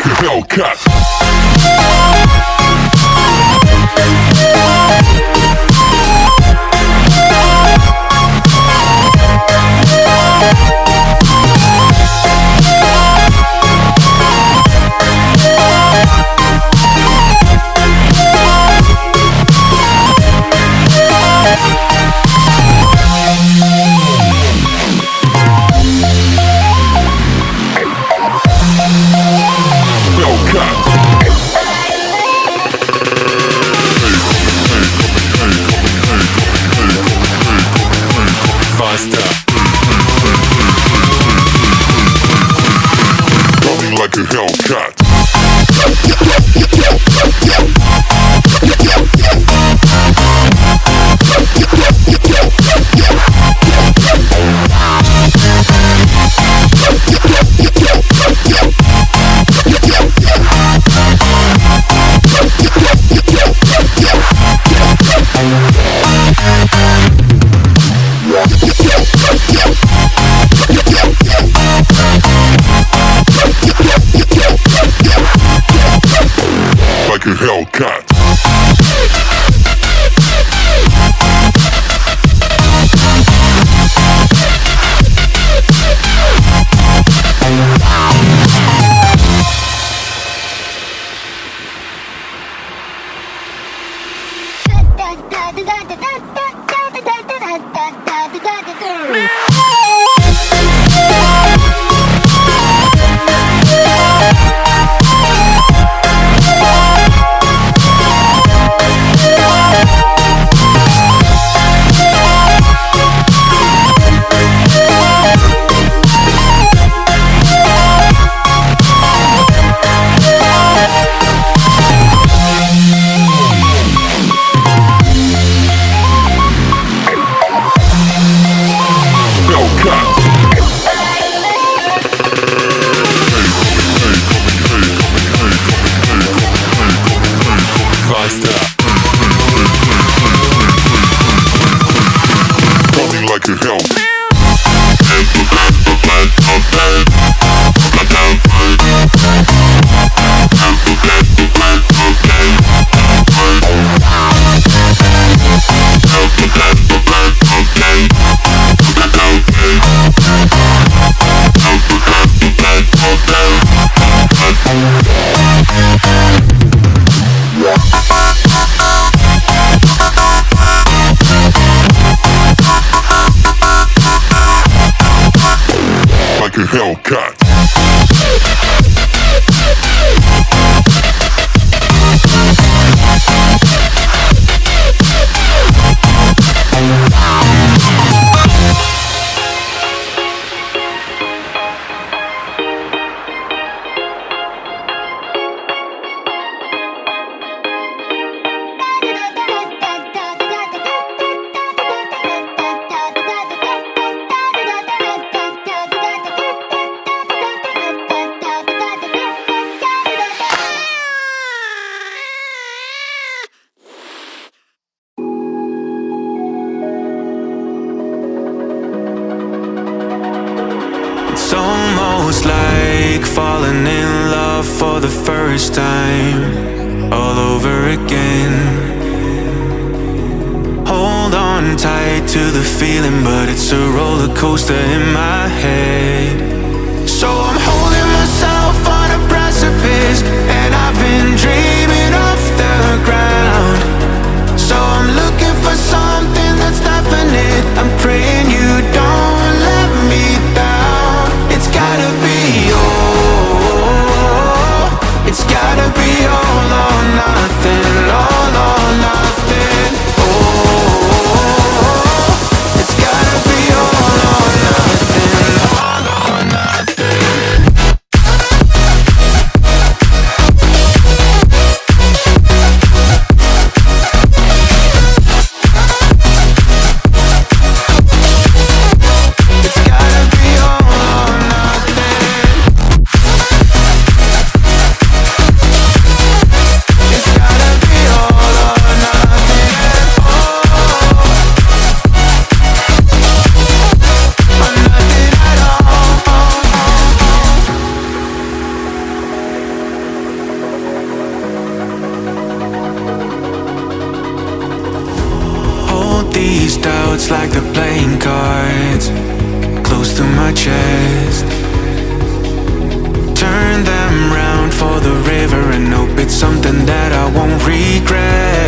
like a Hellcat. Coming like a Hellcat. Like a Hellcat. Coming like a hell. Like a Hellcat. It's almost like falling in love for the first time, all over again. Hold on tight to the feeling, but it's a roller coaster in my head. So I'm holding myself on a precipice, and I've been dreaming off the ground. So I'm looking for something that's definite. I'm praying you don't let me down. It's gotta be it's gotta be all or nothing, all or nothing. Oh, it's gotta be all or nothing, all or nothing. these doubts like they're playing cards, close to my chest. Turn them round for the river and hope it's something that I won't regret.